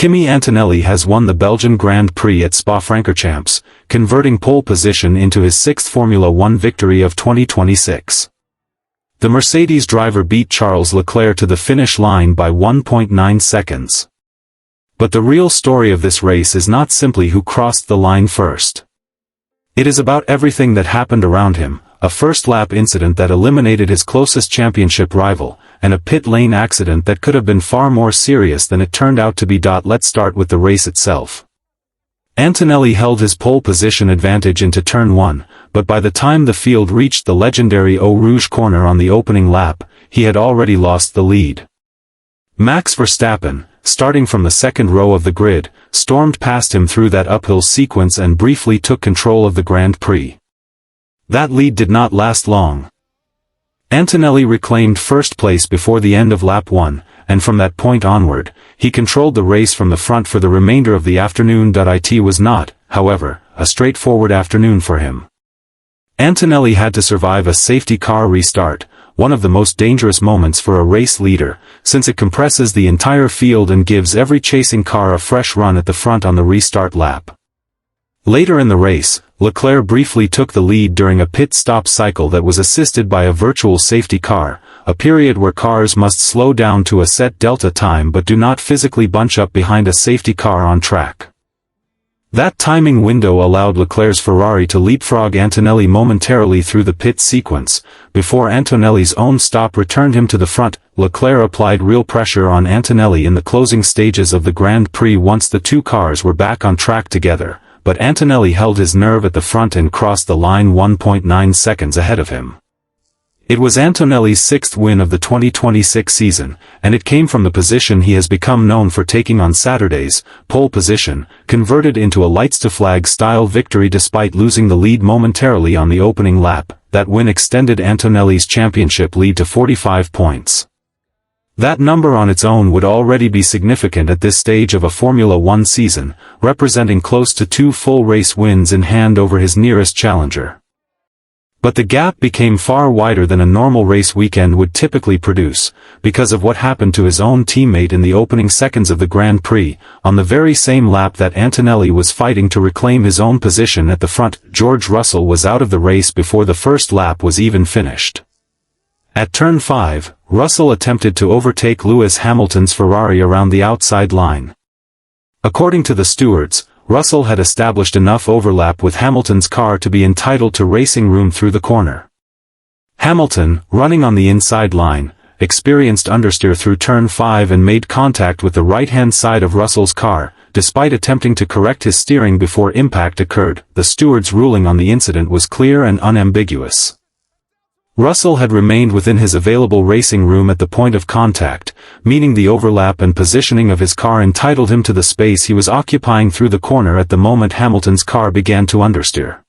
Kimi Antonelli has won the Belgian Grand Prix at Spa-Francorchamps, converting pole position into his sixth Formula One victory of 2026. The Mercedes driver beat Charles Leclerc to the finish line by 1.9 seconds. But the real story of this race is not simply who crossed the line first. It is about everything that happened around him, a first-lap incident that eliminated his closest championship rival, and a pit lane accident that could have been far more serious than it turned out to be. Let's start with the race itself. Antonelli held his pole position advantage into turn 1, but by the time the field reached the legendary Eau Rouge corner on the opening lap, he had already lost the lead. Max Verstappen, starting from the second row of the grid, stormed past him through that uphill sequence and briefly took control of the Grand Prix. That lead did not last long. Antonelli reclaimed first place before the end of lap 1, and from that point onward, he controlled the race from the front for the remainder of the afternoon. It was not, however, a straightforward afternoon for him. Antonelli had to survive a safety car restart, one of the most dangerous moments for a race leader, since it compresses the entire field and gives every chasing car a fresh run at the front on the restart lap. Later in the race, Leclerc briefly took the lead during a pit stop cycle that was assisted by a virtual safety car, a period where cars must slow down to a set delta time but do not physically bunch up behind a safety car on track. That timing window allowed Leclerc's Ferrari to leapfrog Antonelli momentarily through the pit sequence. Before Antonelli's own stop returned him to the front, Leclerc applied real pressure on Antonelli in the closing stages of the Grand Prix once the two cars were back on track together, but Antonelli held his nerve at the front and crossed the line 1.9 seconds ahead of him. It was Antonelli's sixth win of the 2026 season, and it came from the position he has become known for taking on Saturdays, pole position, converted into a lights-to-flag style victory despite losing the lead momentarily on the opening lap. That win extended Antonelli's championship lead to 45 points. That number on its own would already be significant at this stage of a Formula One season, representing close to 2 full race wins in hand over his nearest challenger. But the gap became far wider than a normal race weekend would typically produce, because of what happened to his own teammate in the opening seconds of the Grand Prix. On the very same lap that Antonelli was fighting to reclaim his own position at the front, George Russell was out of the race before the first lap was even finished. At turn 5, Russell attempted to overtake Lewis Hamilton's Ferrari around the outside line. According to the stewards, Russell had established enough overlap with Hamilton's car to be entitled to racing room through the corner. Hamilton, running on the inside line, experienced understeer through turn 5 and made contact with the right-hand side of Russell's car, despite attempting to correct his steering before impact occurred. The steward's ruling on the incident was clear and unambiguous. Russell had remained within his available racing room at the point of contact, meaning the overlap and positioning of his car entitled him to the space he was occupying through the corner at the moment Hamilton's car began to understeer.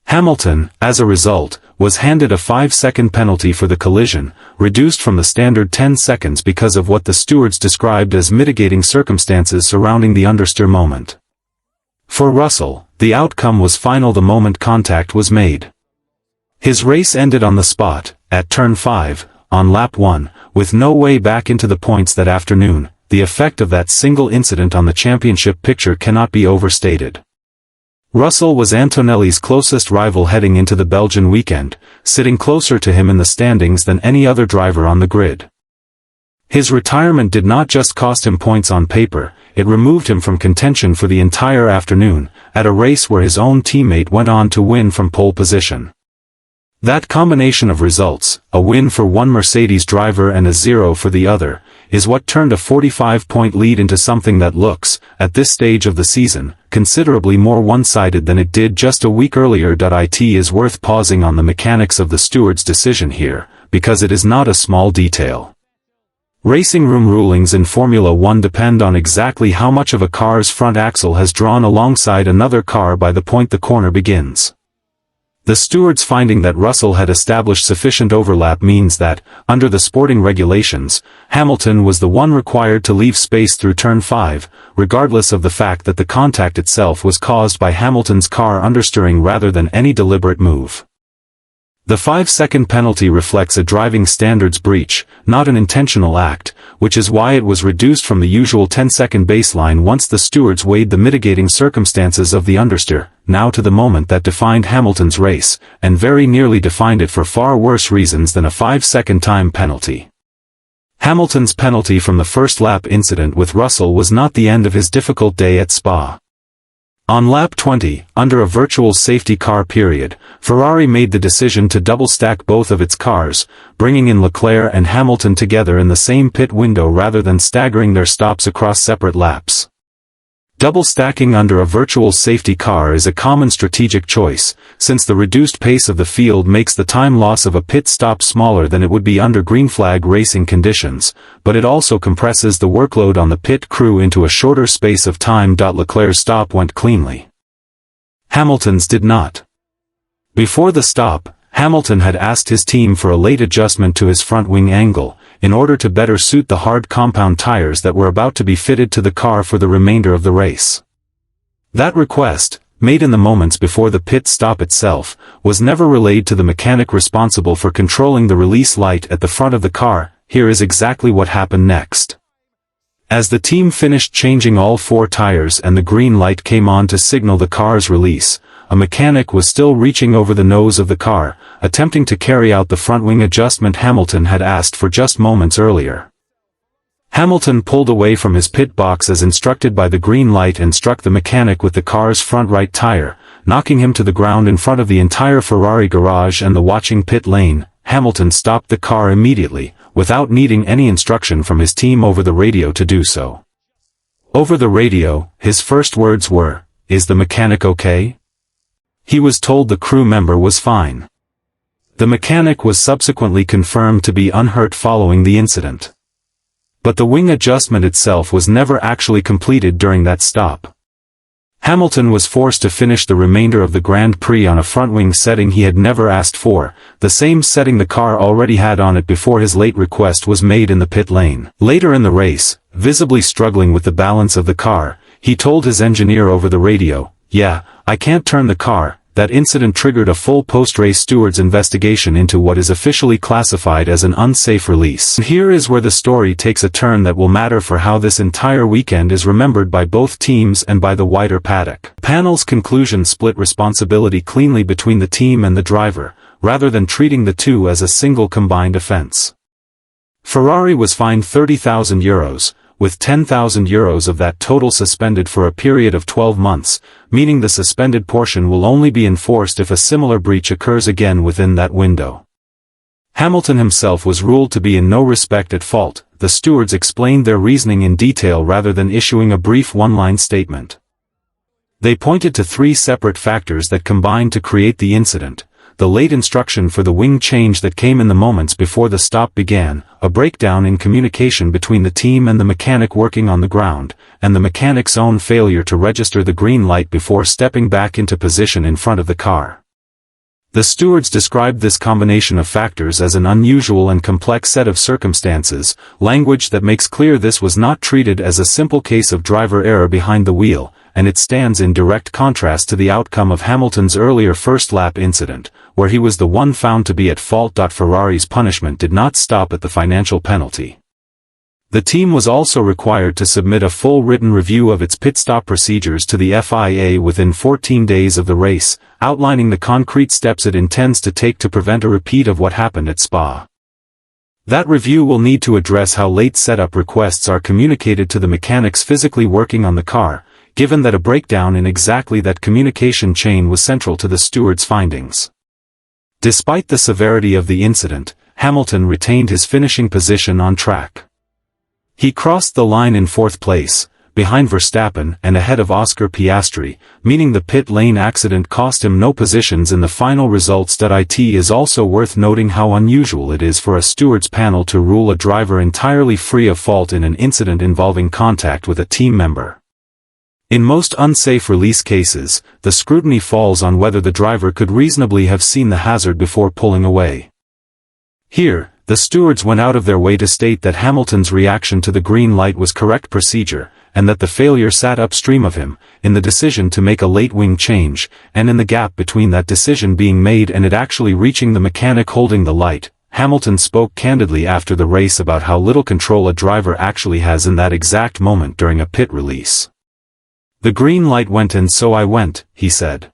Hamilton, as a result, was handed a 5-second penalty for the collision, reduced from the standard 10 seconds because of what the stewards described as mitigating circumstances surrounding the understeer moment. For Russell, the outcome was final the moment contact was made. His race ended on the spot, at turn 5, on lap 1, with no way back into the points that afternoon. The effect of that single incident on the championship picture cannot be overstated. Russell was Antonelli's closest rival heading into the Belgian weekend, sitting closer to him in the standings than any other driver on the grid. His retirement did not just cost him points on paper, it removed him from contention for the entire afternoon, at a race where his own teammate went on to win from pole position. That combination of results, a win for one Mercedes driver and a 0 for the other, is what turned a 45-point lead into something that looks, at this stage of the season, considerably more one-sided than it did just a week earlier. It is worth pausing on the mechanics of the steward's decision here, because it is not a small detail. Racing room rulings in Formula One depend on exactly how much of a car's front axle has drawn alongside another car by the point the corner begins. The steward's finding that Russell had established sufficient overlap means that, under the sporting regulations, Hamilton was the one required to leave space through turn 5, regardless of the fact that the contact itself was caused by Hamilton's car understeering rather than any deliberate move. The 5-second penalty reflects a driving standards breach, not an intentional act, which is why it was reduced from the usual 10-second baseline once the stewards weighed the mitigating circumstances of the understeer, now to the moment that defined Hamilton's race, and very nearly defined it for far worse reasons than a 5-second time penalty. Hamilton's penalty from the first lap incident with Russell was not the end of his difficult day at Spa. On lap 20, under a virtual safety car period, Ferrari made the decision to double-stack both of its cars, bringing in Leclerc and Hamilton together in the same pit window rather than staggering their stops across separate laps. Double-stacking under a virtual safety car is a common strategic choice, since the reduced pace of the field makes the time loss of a pit stop smaller than it would be under green flag racing conditions, but it also compresses the workload on the pit crew into a shorter space of time. Leclerc's stop went cleanly. Hamilton's did not. Before the stop, Hamilton had asked his team for a late adjustment to his front wing angle, in order to better suit the hard compound tires that were about to be fitted to the car for the remainder of the race. That request, made in the moments before the pit stop itself, was never relayed to the mechanic responsible for controlling the release light at the front of the car. Here is exactly what happened next. As the team finished changing all 4 tires and the green light came on to signal the car's release, a mechanic was still reaching over the nose of the car, attempting to carry out the front wing adjustment Hamilton had asked for just moments earlier. Hamilton pulled away from his pit box as instructed by the green light and struck the mechanic with the car's front right tire, knocking him to the ground in front of the entire Ferrari garage and the watching pit lane. Hamilton stopped the car immediately, without needing any instruction from his team over the radio to do so. Over the radio, his first words were, "Is the mechanic okay?" He was told the crew member was fine. The mechanic was subsequently confirmed to be unhurt following the incident. But the wing adjustment itself was never actually completed during that stop. Hamilton was forced to finish the remainder of the Grand Prix on a front wing setting he had never asked for, the same setting the car already had on it before his late request was made in the pit lane. Later in the race, visibly struggling with the balance of the car, he told his engineer over the radio, "Yeah, I can't turn the car." That incident triggered a full post-race stewards investigation into what is officially classified as an unsafe release. Here is where the story takes a turn that will matter for how this entire weekend is remembered by both teams and by the wider paddock. The panel's conclusion split responsibility cleanly between the team and the driver, rather than treating the two as a single combined offense. Ferrari was fined €30,000, with €10,000 of that total suspended for a period of 12 months, meaning the suspended portion will only be enforced if a similar breach occurs again within that window. Hamilton himself was ruled to be in no respect at fault. The stewards explained their reasoning in detail rather than issuing a brief one-line statement. They pointed to 3 separate factors that combined to create the incident: the late instruction for the wing change that came in the moments before the stop began, a breakdown in communication between the team and the mechanic working on the ground, and the mechanic's own failure to register the green light before stepping back into position in front of the car. The stewards described this combination of factors as an unusual and complex set of circumstances, language that makes clear this was not treated as a simple case of driver error behind the wheel, and it stands in direct contrast to the outcome of Hamilton's earlier first-lap incident, where he was the one found to be at fault. Ferrari's punishment did not stop at the financial penalty. The team was also required to submit a full written review of its pit stop procedures to the FIA within 14 days of the race, outlining the concrete steps it intends to take to prevent a repeat of what happened at Spa. That review will need to address how late setup requests are communicated to the mechanics physically working on the car, given that a breakdown in exactly that communication chain was central to the stewards' findings. Despite the severity of the incident, Hamilton retained his finishing position on track. He crossed the line in 4th place, behind Verstappen and ahead of Oscar Piastri, meaning the pit lane accident cost him no positions in the final results. It is also worth noting how unusual it is for a stewards panel to rule a driver entirely free of fault in an incident involving contact with a team member. In most unsafe release cases, the scrutiny falls on whether the driver could reasonably have seen the hazard before pulling away. Here, the stewards went out of their way to state that Hamilton's reaction to the green light was correct procedure, and that the failure sat upstream of him, in the decision to make a late wing change, and in the gap between that decision being made and it actually reaching the mechanic holding the light. Hamilton spoke candidly after the race about how little control a driver actually has in that exact moment during a pit release. "The green light went and so I went," he said.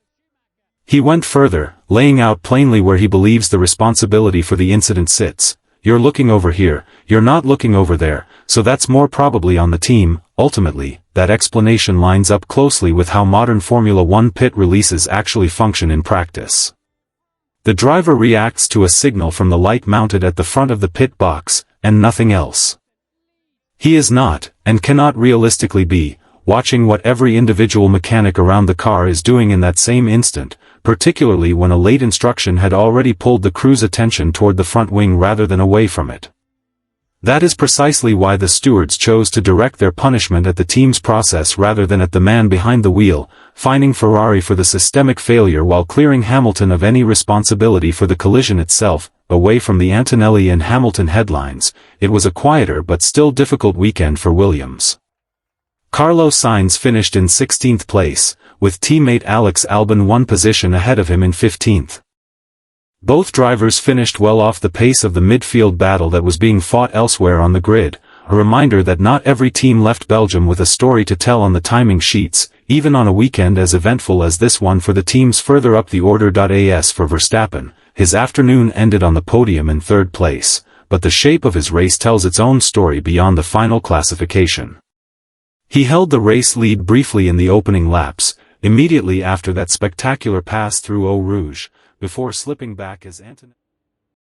He went further, laying out plainly where he believes the responsibility for the incident sits. "You're looking over here, you're not looking over there, so that's more probably on the team." Ultimately, that explanation lines up closely with how modern Formula One pit releases actually function in practice. The driver reacts to a signal from the light mounted at the front of the pit box, and nothing else. He is not, and cannot realistically be, watching what every individual mechanic around the car is doing in that same instant, particularly when a late instruction had already pulled the crew's attention toward the front wing rather than away from it. That is precisely why the stewards chose to direct their punishment at the team's process rather than at the man behind the wheel, fining Ferrari for the systemic failure while clearing Hamilton of any responsibility for the collision itself. Away from the Antonelli and Hamilton headlines, it was a quieter but still difficult weekend for Williams. Carlos Sainz finished in 16th place, with teammate Alex Albon 1 position ahead of him in 15th. Both drivers finished well off the pace of the midfield battle that was being fought elsewhere on the grid, a reminder that not every team left Belgium with a story to tell on the timing sheets, even on a weekend as eventful as this one for the teams further up the order. As for Verstappen, his afternoon ended on the podium in 3rd place, but the shape of his race tells its own story beyond the final classification. He held the race lead briefly in the opening laps, immediately after that spectacular pass through Eau Rouge, before slipping back as Antonelli